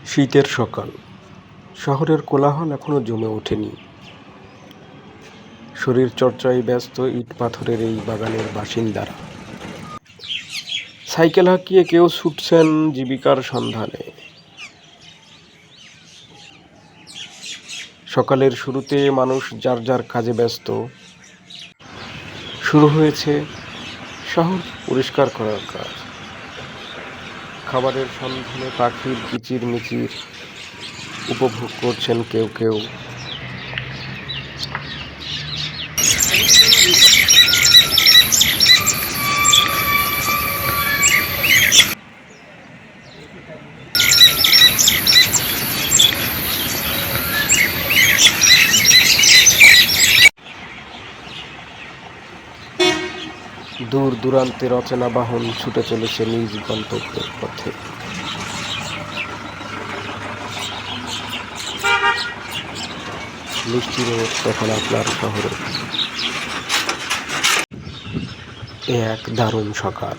শীতের সকাল। শহরের কোলাহল এখনো জমে ওঠেনি। শরীরচর্চায় ব্যস্ত ইট পাথরের এই বাগানের বাসিন্দারা। সাইকেল হাঁকিয়ে কেউ ছুটছেন জীবিকার সন্ধানে। সকালের শুরুতে মানুষ যার যার কাজে ব্যস্ত। শুরু হয়েছে শহর পরিষ্কার করার কাজ। খাবারের সন্ধানে পাখির কিচিরমিচির উপভোগ করছেন কেউ কেউ। দূর দূরান্তের অচেনা বাহন ছুটে চলেছে নিজ গন্তব্যের পথে। মিষ্টি রোদ তখন আপনার শহরে। এক দারুণ সকাল।